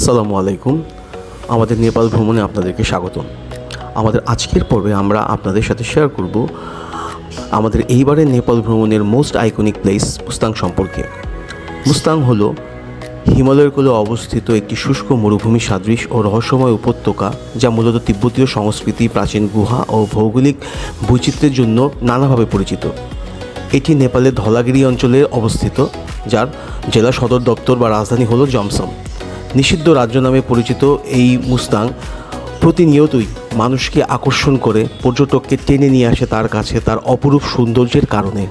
আসসালামু আলাইকুম। আমাদের নেপাল ভ্রমণে আপনাদেরকে স্বাগতম। আমাদের আজকের পর্বে আমরা আপনাদের সাথে শেয়ার করব আমাদের এইবারের নেপাল ভ্রমণের মোস্ট আইকনিক প্লেস মুস্তাং সম্পর্কে। মুস্তাং হলো হিমালয়ের কোলে অবস্থিত একটি শুষ্ক মরুভূমি সাদৃশ ও রহস্যময় উপত্যকা, যা মূলত তিব্বতীয় সংস্কৃতি, প্রাচীন গুহা ও ভৌগোলিক বৈচিত্র্যের জন্য নানাভাবে পরিচিত। এটি নেপালের ধলাগিরি অঞ্চলে অবস্থিত, যার জেলা সদর দপ্তর বা রাজধানী হলো জমসম। নিষিদ্ধ রাজ্য নামে পরিচিত এই মুস্তাং প্রতিনিয়তই মানুষকে আকর্ষণ করে, পর্যটককে টেনে নিয়ে আসে তার কাছে তার অপরূপ সৌন্দর্যের কারণে।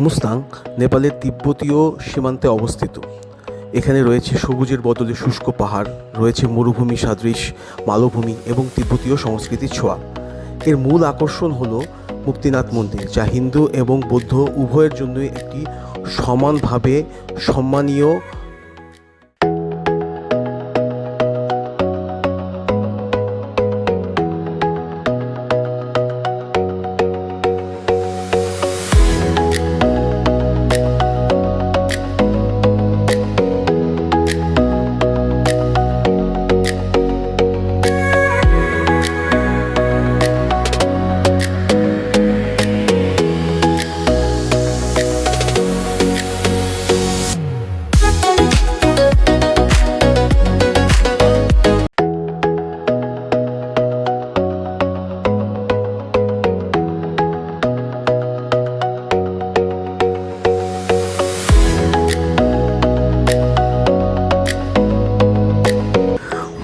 মুস্তাং নেপালের তিব্বতীয় সীমান্তে অবস্থিত। এখানে রয়েছে সবুজের বদলে শুষ্ক পাহাড়, রয়েছে মরুভূমি সাদৃশ মালভূমি এবং তিব্বতীয় সংস্কৃতির ছোঁয়া। এর মূল আকর্ষণ হলো মুক্তিনাথ মন্দির, যা হিন্দু এবং বৌদ্ধ উভয়ের জন্যই একটি সমানভাবে সম্মানীয়।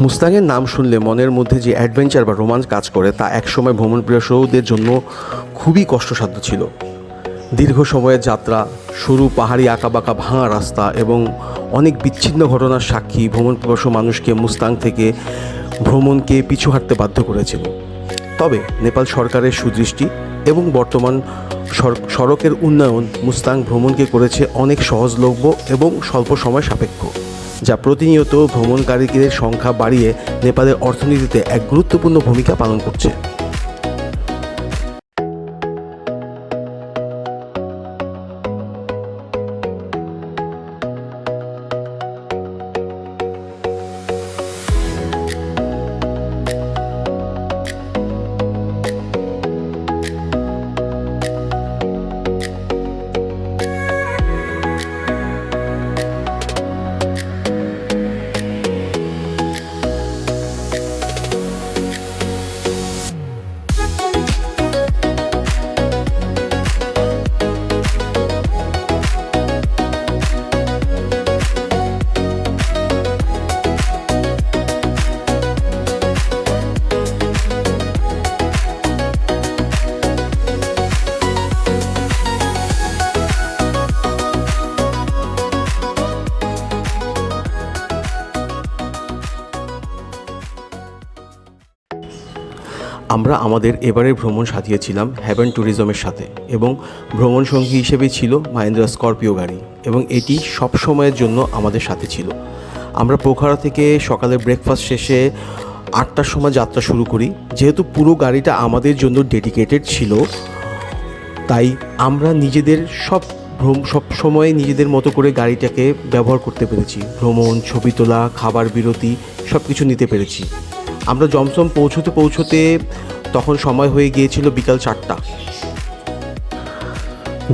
মুস্তাংয়ের নাম শুনলে মনের মধ্যে যে অ্যাডভেঞ্চার বা রোমাঞ্চ কাজ করে, তা একসময় ভ্রমণপ্রিয়দের জন্য খুবই কষ্টসাধ্য ছিল। দীর্ঘ সময়ের যাত্রা, সরু পাহাড়ি আঁকাবাঁকা ভাঙা রাস্তা এবং অনেক বিচ্ছিন্ন ঘটনার সাক্ষী ভ্রমণপ্রিয় মানুষকে মুস্তাং থেকে ভ্রমণকে পিছু হাঁটতে বাধ্য করেছিল। তবে নেপাল সরকারের সুদৃষ্টি এবং বর্তমান সড়কের উন্নয়ন মুস্তাং ভ্রমণকে করেছে অনেক সহজলভ্য এবং স্বল্প সময় সাপেক্ষ, যা প্রতিনিয়ত ভ্রমণকারীদের সংখ্যা বাড়িয়ে নেপালের অর্থনীতিতে এক গুরুত্বপূর্ণ ভূমিকা পালন করছে। আমরা আমাদের এবারের ভ্রমণ সাজিয়েছিলাম হেভেন ট্যুরিজমের সাথে, এবং ভ্রমণ সঙ্গী হিসেবে ছিল মাহিন্দ্রা স্করপিও গাড়ি, এবং এটি সব সময়ের জন্য আমাদের সাথে ছিল। আমরা পোখরা থেকে সকালে ব্রেকফাস্ট শেষে 8টার সময় যাত্রা শুরু করি। যেহেতু পুরো গাড়িটা আমাদের জন্য ডেডিকেটেড ছিল, তাই আমরা নিজেদের সব সময় নিজেদের মতো করে গাড়িটাকে ব্যবহার করতে পেরেছি। ভ্রমণ, ছবি তোলা, খাবার বিরতি সব কিছু নিতে পেরেছি। আমরা জমসম পৌঁছতে তখন সময় হয়ে গিয়েছিল বিকাল 4টা।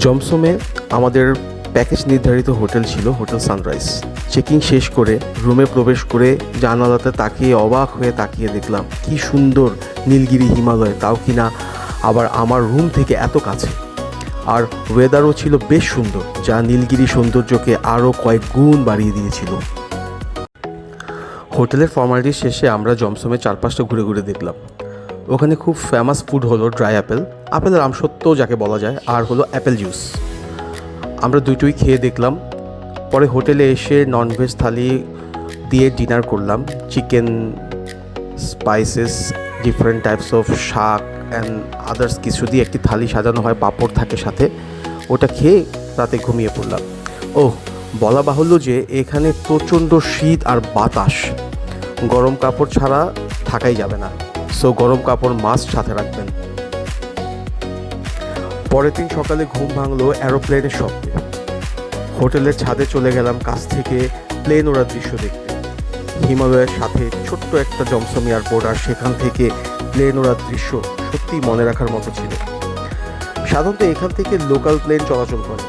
জমসমে আমাদের প্যাকেজ নির্ধারিত হোটেল ছিল হোটেল সানরাইজ। চেকিং শেষ করে রুমে প্রবেশ করে জানালাতে তাকিয়ে অবাক হয়ে তাকিয়ে দেখলাম কি সুন্দর নীলগিরি হিমালয়, তাও কিনা আবার আমার রুম থেকে এত কাছে। আর ওয়েদারও ছিল বেশ সুন্দর, যা নীলগিরি সৌন্দর্যকে আরও কয়েক গুণ বাড়িয়ে দিয়েছিল। হোটেলের ফর্মালিটি শেষে আমরা জমসমে চারপাশটা ঘুরে ঘুরে দেখলাম। ওখানে খুব ফেমাস ফুড হলো ড্রাই আপেলের আমসত্ত্ব যাকে বলা যায়, আর হলো অ্যাপেল জুস। আমরা দুটোই খেয়ে দেখলাম। পরে হোটেলে এসে ননভেজ থালি দিয়ে ডিনার করলাম। Chicken, spices, different types of শাক অ্যান্ড আদার্স কিছু দিয়ে একটি থালি সাজানো হয়, পাঁপড় থাকে সাথে। ওটা খেয়ে রাতে ঘুমিয়ে পড়লাম। ও, বলা বাহুল্য যে এখানে প্রচণ্ড শীত আর বাতাস, গরম কাপড় ছাড়া থাকাই যাবে না। সো গরম কাপড় মাস্ট সাথে রাখবেন। পরের দিন সকালে ঘুম ভাঙলো অ্যারোপ্লেনের শব্দে। হোটেলের ছাদে চলে গেলাম কাছ থেকে প্লেন ওড়ার দৃশ্য দেখতে। হিমালয়ের সাথে ছোট্ট একটা জমসম এয়ারপোর্ট, আর সেখান থেকে প্লেন ওড়ার দৃশ্য সত্যিই মনে রাখার মতো ছিল। সাধারণত এখান থেকে লোকাল প্লেন চলাচল করে।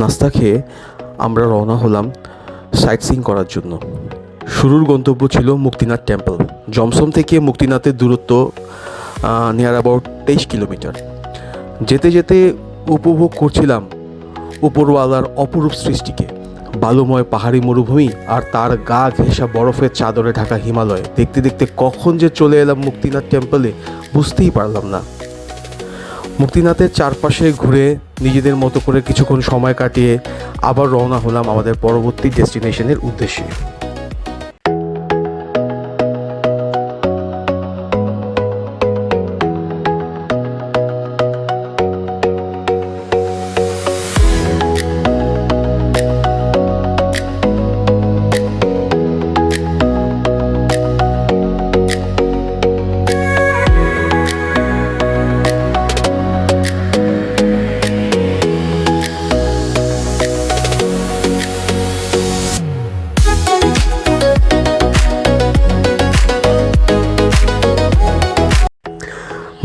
নাস্তা খেয়ে আমরা রওনা হলাম সাইট সিইং করার জন্য। শুরুর গন্তব্য ছিল মুক্তিনাথ টেম্পল। জমসম থেকে মুক্তিনাথের দূরত্ব নিয়ার অ্যাবাউট 23 কিলোমিটার। যেতে যেতে উপভোগ করছিলাম উপরওয়ালার অপরূপ সৃষ্টিকে। বালুময় পাহাড়ি মরুভূমি আর তার গা ঘেঁষা বরফের চাদরে ঢাকা হিমালয় দেখতে দেখতে কখন যে চলে এলাম মুক্তিনাথ টেম্পলে বুঝতেই পারলাম না। মুক্তিনাথের চারপাশে ঘুরে নিজেদের মতো করে কিছুক্ষণ সময় কাটিয়ে আবার রওনা হলাম আমাদের পরবর্তী ডেস্টিনেশনের উদ্দেশ্যে।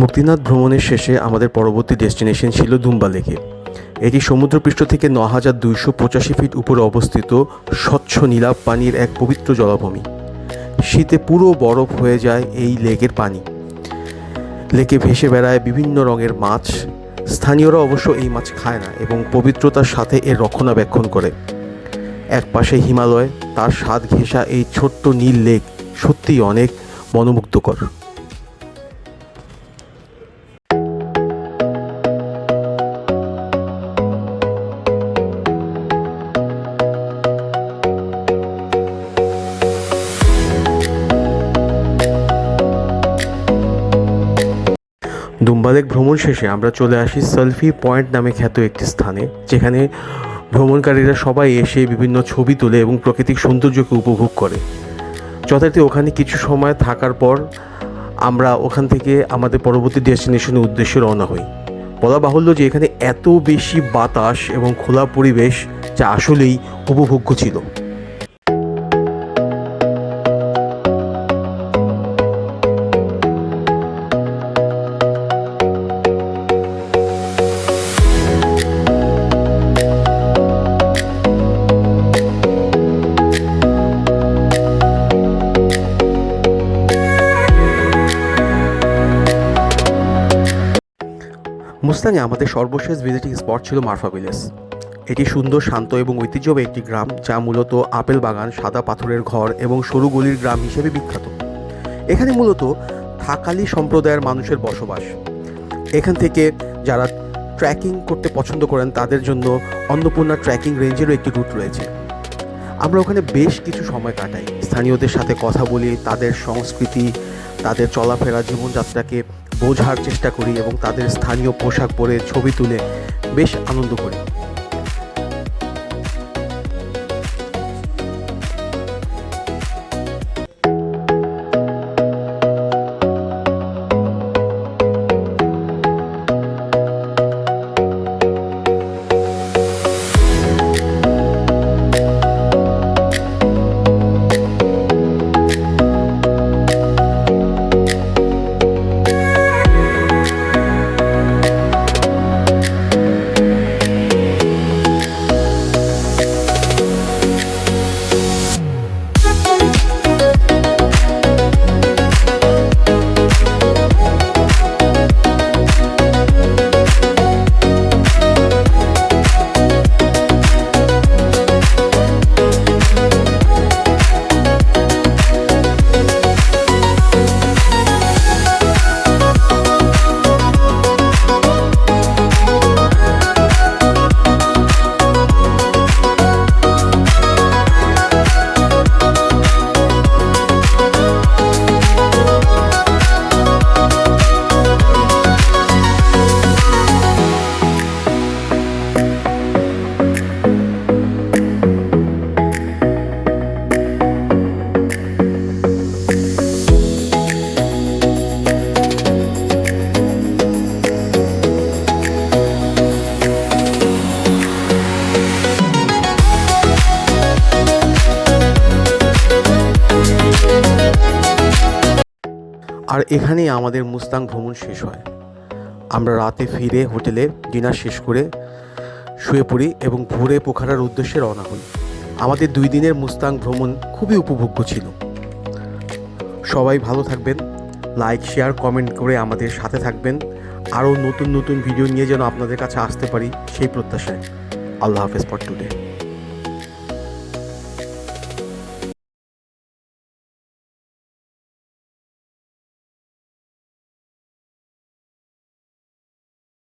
মুক্তিনাথ ভ্রমণের শেষে আমাদের পরবর্তী ডেস্টিনেশন ছিল দুম্বা লেকে। এটি সমুদ্রপৃষ্ঠ থেকে 9285 ফিট উপরে অবস্থিত স্বচ্ছ নীলাভ পানির এক পবিত্র জলাভূমি। শীতে পুরো বরফ হয়ে যায় এই লেকের পানি। লেকে ভেসে বেড়ায় বিভিন্ন রঙের মাছ। স্থানীয়রা অবশ্য এই মাছ খায় না এবং পবিত্রতার সাথে এর রক্ষণাবেক্ষণ করে। এক পাশে হিমালয়, তার স্বাদ ঘেঁষা এই ছোট্ট নীল লেক সত্যিই অনেক মনোমুগ্ধকর। দুম্বা লেক ভ্রমণ শেষে আমরা চলে আসি সেলফি পয়েন্ট নামে খ্যাত একটি স্থানে, যেখানে ভ্রমণকারীরা সবাই এসে বিভিন্ন ছবি তোলে এবং প্রাকৃতিক সৌন্দর্যকে উপভোগ করে। যথারীতি ওখানে কিছু সময় থাকার পর আমরা ওখান থেকে আমাদের পরবর্তী ডেস্টিনেশনের উদ্দেশ্যে রওনা হই। বলা বাহুল্য যে এখানে এত বেশি বাতাস এবং খোলা পরিবেশ যা আসলেই উপভোগ্য ছিল। মুস্তাঙে আমাদের সর্বশেষ ভিজিটিং স্পট ছিল মারফা ভিলেজ। এটি সুন্দর, শান্ত এবং ঐতিহ্যবাহী একটি গ্রাম যা মূলত আপেল বাগান, সাদা পাথরের ঘর এবং সরু গলির গ্রাম হিসেবে বিখ্যাত। এখানে মূলত থাকালি সম্প্রদায়ের মানুষের বসবাস। এখান থেকে যারা ট্রেকিং করতে পছন্দ করেন তাদের জন্য অন্নপূর্ণা ট্রেকিং রেঞ্জেরও একটি রুট রয়েছে। আমরা ওখানে বেশ কিছু সময় কাটাই, স্থানীয়দের সাথে কথা বলি, তাদের সংস্কৃতি, তাদের চলাফেরা, জীবনযাত্রাকে বোঝার চেষ্টা করি এবং তাদের স্থানীয় পোশাক পরে ছবি তুলে বেশ আনন্দ করি। আর এখানেই আমাদের মুস্তাং ভ্রমণ শেষ হয়। আমরা রাতে ফিরে হোটেলে ডিনার শেষ করে শুয়ে পড়ি এবং ভোরে পোখারার উদ্দেশ্যে রওনা হই। আমাদের 2 দিনের মুস্তাং ভ্রমণ খুবই উপভোগ্য ছিল। সবাই ভালো থাকবেন, লাইক শেয়ার কমেন্ট করে আমাদের সাথে থাকবেন। আরও নতুন নতুন ভিডিও নিয়ে যেন আপনাদের কাছে আসতে পারি সেই প্রত্যাশায়। আল্লাহ হাফেজ ফর টুডে।